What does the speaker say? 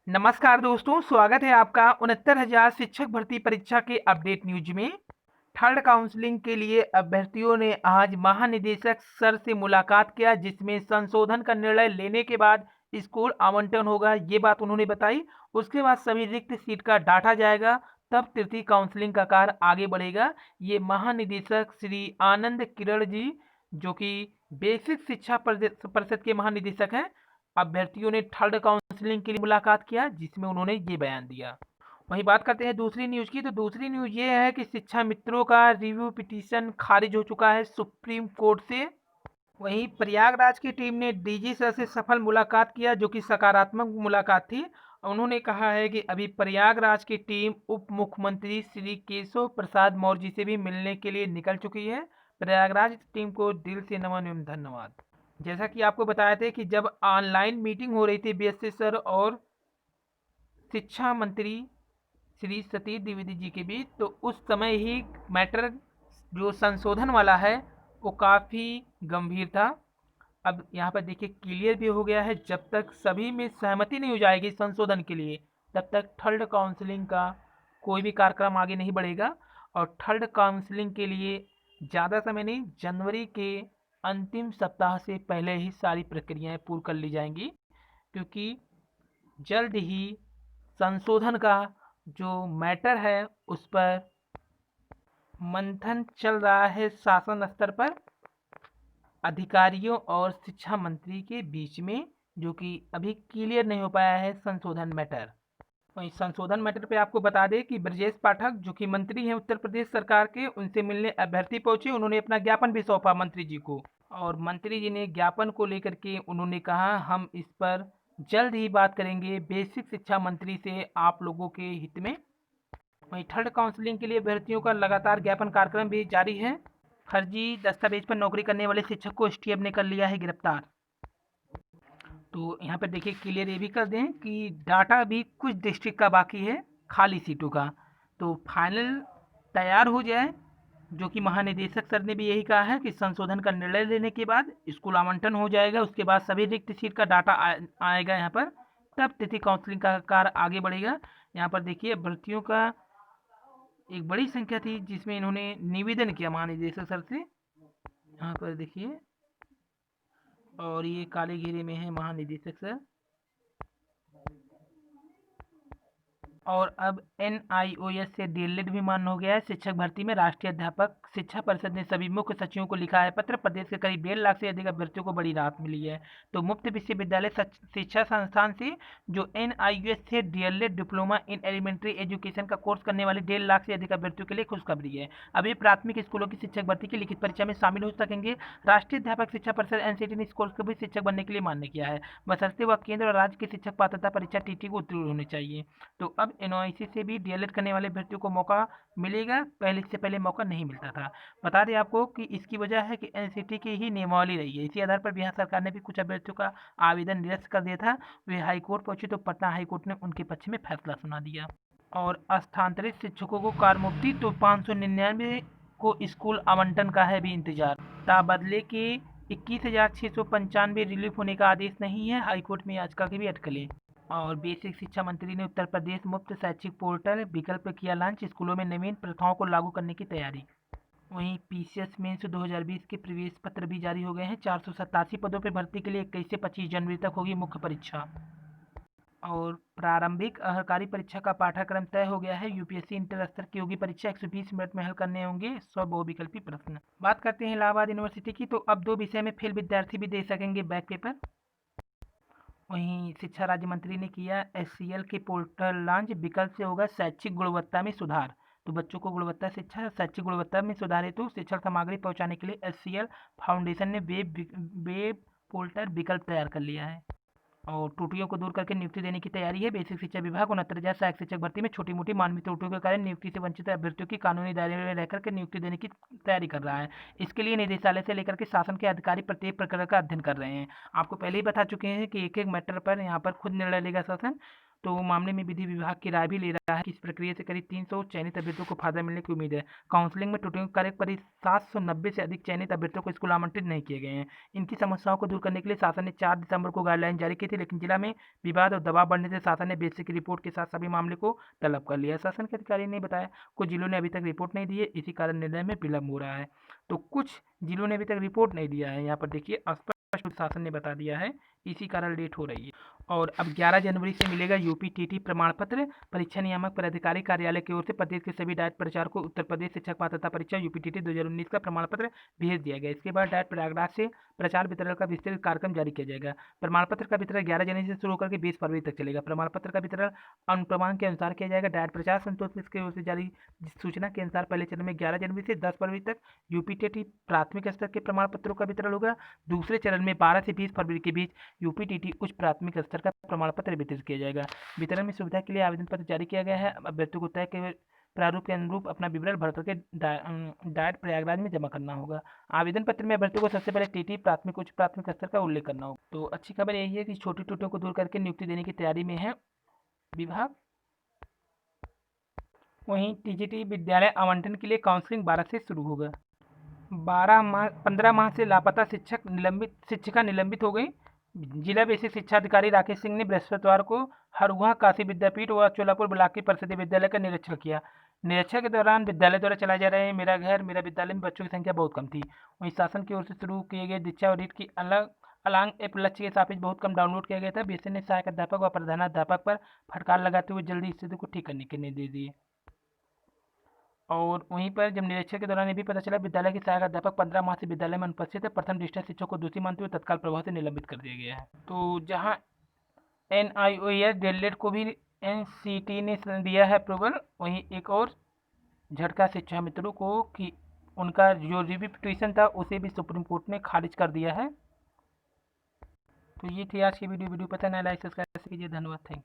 नमस्कार दोस्तों, स्वागत है आपका 69,000 शिक्षक भर्ती परीक्षा के अपडेट न्यूज में। थर्ड काउंसलिंग के लिए अभ्यर्थियों ने आज महानिदेशक सर से मुलाकात किया, जिसमें संशोधन का निर्णय लेने के बाद स्कूल आवंटन होगा, ये बात उन्होंने बताई। उसके बाद सभी रिक्त सीट का डाटा जाएगा, तब तृतीय काउंसलिंग का कार्य आगे बढ़ेगा। ये महानिदेशक श्री आनंद किरण जी, जो कि बेसिक शिक्षा परिषद के महानिदेशक हैं, अभ्यर्थियों ने थर्ड काउंसलिंग के लिए मुलाकात किया, जिसमें उन्होंने ये बयान दिया। वहीं बात करते हैं दूसरी न्यूज की, तो दूसरी न्यूज ये है कि शिक्षा मित्रों का रिव्यू पिटीशन खारिज हो चुका है सुप्रीम कोर्ट से। वहीं प्रयागराज की टीम ने डीजी सर से सफल मुलाकात किया, जो कि सकारात्मक मुलाकात थी। उन्होंने कहा है कि अभी प्रयागराज की टीम उप मुख्यमंत्री श्री केशव प्रसाद मौर्य जी से भी मिलने के लिए निकल चुकी है। प्रयागराज टीम को दिल से नमन एवं धन्यवाद। जैसा कि आपको बताए थे कि जब ऑनलाइन मीटिंग हो रही थी बीएससी सर और शिक्षा मंत्री श्री सतीश द्विवेदी जी के बीच, तो उस समय ही मैटर जो संशोधन वाला है वो काफ़ी गंभीर था। अब यहाँ पर देखिए क्लियर भी हो गया है, जब तक सभी में सहमति नहीं हो जाएगी संशोधन के लिए, तब तक थर्ड काउंसलिंग का कोई भी कार्यक्रम आगे नहीं बढ़ेगा। और थर्ड काउंसलिंग के लिए ज़्यादा समय नहीं, जनवरी के अंतिम सप्ताह से पहले ही सारी प्रक्रियाएं पूर्ण कर ली जाएंगी, क्योंकि जल्द ही संशोधन का जो मैटर है उस पर मंथन चल रहा है शासन स्तर पर अधिकारियों और शिक्षा मंत्री के बीच में, जो कि अभी क्लियर नहीं हो पाया है संशोधन मैटर। वहीं संशोधन मैटर पे आपको बता दें कि ब्रजेश पाठक, जो कि मंत्री हैं उत्तर प्रदेश सरकार के, उनसे मिलने अभ्यर्थी पहुंचे। उन्होंने अपना ज्ञापन भी सौंपा मंत्री जी को, और मंत्री जी ने ज्ञापन को लेकर के उन्होंने कहा हम इस पर जल्द ही बात करेंगे बेसिक शिक्षा मंत्री से आप लोगों के हित में। वहीं थर्ड काउंसलिंग के लिए अभ्यर्थियों का लगातार ज्ञापन कार्यक्रम भी जारी है। फर्जी दस्तावेज पर नौकरी करने वाले शिक्षक को एसटीएफ ने कर लिया है गिरफ्तार। तो यहाँ पर देखिए क्लियर ये भी कर दें कि डाटा भी कुछ डिस्ट्रिक्ट का बाकी है खाली सीटों का, तो फाइनल तैयार हो जाए। जो कि महानिदेशक सर ने भी यही कहा है कि संशोधन का निर्णय लेने के बाद स्कूल आवंटन हो जाएगा, उसके बाद सभी रिक्त सीट का डाटा आएगा यहाँ पर, तब तिथि काउंसलिंग का कार्य आगे बढ़ेगा। यहाँ पर देखिए अभ्यर्थियों का एक बड़ी संख्या थी जिसमें इन्होंने निवेदन किया महानिदेशक सर से, यहाँ पर देखिए, और ये काले घेरे में है महानिदेशक सर। और अब एनआईओएस से डीएलएड भी मान्य हो गया है। शिक्षक भर्ती में राष्ट्रीय अध्यापक शिक्षा परिषद ने सभी मुख्य सचिवों को लिखा है पत्र। प्रदेश के करीब 1.5 लाख से अधिक अभ्यर्थियों को बड़ी राहत मिली है। तो मुफ्त विश्वविद्यालय शिक्षा संस्थान से जो एनआईओएस से DElEd diploma in elementary education का कोर्स करने वाले 1.5 लाख से अधिक अभ्यर्थियों के लिए खुशखबरी है। अभी प्राथमिक स्कूलों की शिक्षक भर्ती की लिखित परीक्षा में शामिल हो सकेंगे। राष्ट्रीय अध्यापक शिक्षा परिषद एनसीटी ने इस कोर्स को भी शिक्षक बनने के लिए मान्य किया है, बशर्ते वह केंद्र और राज्य की शिक्षक पात्रता परीक्षा टीटी को उत्तीर्ण होने चाहिए। तो अब एनओआईसी से भी डीएलएड करने वाले अभ्यर्थियों को मौका मिलेगा, पहले से पहले मौका नहीं मिलता था। बता दें आपको कि इसकी वजह है कि एनसीटी की ही नियमावली रही है। इसी आधार पर बिहार सरकार ने भी कुछ अभ्यर्थियों का आवेदन निरस्त कर दिया था। वे हाईकोर्ट पहुंचे तो पटना हाईकोर्ट ने उनके पक्ष में फैसला सुना दिया। और स्थानांतरित शिक्षकों को कारमुक्ति, तो 599 को स्कूल आवंटन का है भी इंतजार। ताबदले के 21,695 रिलीफ होने का आदेश नहीं है, हाईकोर्ट में याचिका की भी अटकलें। और बेसिक शिक्षा मंत्री ने उत्तर प्रदेश मुफ्त शैक्षिक पोर्टल विकल्प किया लॉन्च, स्कूलों में नवीन प्रथाओं को लागू करने की तैयारी। वहीं पीसीएस मेंस 2020 के प्रवेश पत्र भी जारी हो गए हैं। 487 पदों पर भर्ती के लिए 21 से 25 जनवरी तक होगी मुख्य परीक्षा। और प्रारंभिक अहकारी परीक्षा का पाठ्यक्रम तय हो गया है। यूपीएससी इंटर स्तर की होगी परीक्षा, 120 मिनट में हल करने होंगे 100 बहुविकल्पी प्रश्न। बात करते हैं इलाहाबाद यूनिवर्सिटी की, तो अब 2 विषय में फेल विद्यार्थी भी दे सकेंगे बैक पेपर। वहीं शिक्षा राज्य मंत्री ने किया एससीएल के पोर्टल लॉन्च, विकल्प से होगा शैक्षिक गुणवत्ता में सुधार। तो बच्चों को गुणवत्ता शिक्षा शैक्षिक गुणवत्ता में सुधार हेतु शिक्षण सामग्री पहुंचाने के लिए एससीएल फाउंडेशन ने वेब पोर्टल विकल्प तैयार कर लिया है। और त्रुटियों को दूर करके नियुक्ति देने की तैयारी है। बेसिक शिक्षा विभाग 69,000 सहायक शिक्षक भर्ती में छोटी मोटी मानवीय त्रुटियों के कारण नियुक्ति से वंचित अभ्यर्थियों की कानूनी दायरे में रहकर के नियुक्ति देने की तैयारी कर रहा है। इसके लिए निदेशालय से लेकर के शासन के अधिकारी प्रत्येक प्रकरण का अध्ययन कर रहे हैं। आपको पहले ही बता चुके हैं कि एक एक मैटर पर यहाँ पर खुद निर्णय लेगा शासन। तो मामले में विधि विभाग की राय भी ले रहा है कि इस प्रक्रिया से करीब 300 चयनित अभ्यर्थियों को फायदा मिलने की उम्मीद है। काउंसलिंग में करीब 790 से अधिक चयनित अभ्यर्थियों को स्कूल आमंत्रित नहीं किए गए हैं। इनकी समस्याओं को दूर करने के लिए शासन ने 4 दिसंबर को गाइडलाइन जारी की थी, लेकिन जिला में विवाद और दबाव बढ़ने से शासन ने बेसिक रिपोर्ट के साथ सभी मामले को तलब कर लिया। शासन के अधिकारी ने बताया कुछ जिलों ने अभी तक रिपोर्ट नहीं दी है, इसी कारण निर्णय में विलंब हो रहा है। तो कुछ जिलों ने अभी तक रिपोर्ट नहीं दिया है, यहाँ पर देखिए स्पष्ट शासन ने बता दिया है, इसी कारण लेट हो रही है। और अब 11 जनवरी से मिलेगा यूपीटीटी प्रमाण पत्र। परीक्षा नियामक पदाधिकारी कार्यालय की ओर से प्रदेश के सभी डाइट प्रचारक को उत्तर प्रदेश शिक्षक पात्रता परीक्षा यूपीटीटी 2019 का प्रमाण पत्र भेज दिया गया। इसके बाद डाइट प्रयागराज से प्रचार वितरण का विस्तृत कार्यक्रम जारी किया जाएगा। प्रमाण पत्र का वितरण 11 जनवरी से शुरू होकर 20 फरवरी तक चलेगा। प्रमाण पत्र का वितरण अनुक्रमांक के अनुसार किया जाएगा। डाइट प्रचार संतोष की ओर से जारी सूचना के अनुसार पहले चरण में 11 जनवरी से 10 फरवरी तक यूपीटीटी प्राथमिक स्तर के प्रमाण पत्रों का वितरण होगा। दूसरे चरण में 12 से 20 फरवरी के बीच यूपीटीटी उच्च प्राथमिक स्तर का प्रमाण पत्र वितरित किया जाएगा। वितरण में सुविधा के लिए आवेदन पत्र जारी किया गया है। अभ्यर्थियों को तय के प्रारूप के अनुरूप अपना विवरण भर करके डाइट प्रयागराज में जमा करना होगा। आवेदन पत्र में अभ्यर्थियों को सबसे पहले टीटी प्राथमिक उच्च प्राथमिक स्तर का उल्लेख करना होगा। तो अच्छी खबर यही है कि छोटी त्रुटियों को दूर करके नियुक्ति देने की तैयारी में है विभाग। वहीं टीजीटी विद्यालय आवंटन के लिए काउंसलिंग 12 से शुरू होगा। 15 माह से लापता शिक्षिका निलंबित हो गई। जिला बेसिक शिक्षा अधिकारी राकेश सिंह ने बृहस्पतिवार को हरुआ काशी विद्यापीठ व चोलापुर ब्लॉक के परिषदीय विद्यालय का निरीक्षण किया। निरीक्षण के दौरान विद्यालय द्वारा चलाए जा रहे मेरा घर मेरा विद्यालय में बच्चों की संख्या बहुत कम थी। वहीं शासन की ओर से शुरू किए गए दीक्षा और रीट की अलांग ऐप लक्ष्य के सापेक्ष बहुत कम डाउनलोड किया गया था। बीएसए ने सहायक अध्यापक व प्रधानाध्यापक पर फटकार लगाते हुए जल्दी स्थिति को ठीक करने के निर्देश दिए। और वहीं पर जब निरीक्षण के दौरान ये भी पता चला विद्यालय के सहायक अध्यापक 15 माह से विद्यालय में अनुपस्थित है। प्रथम दृष्टया शिक्षक को दोषी मानते हुए तत्काल प्रभाव से निलंबित कर दिया गया है। तो जहां NIOS डेलेट को भी NCT ने दिया है अप्रूवल, वहीं एक और झटका शिक्षा मित्रों को कि उनका जो रिव्यू पिटीशन था उसे भी सुप्रीम कोर्ट ने खारिज कर दिया है। तो ये थी आज की वीडियो पसंद आए लाइक सब्सक्राइब कीजिए। धन्यवाद, थैंक यू।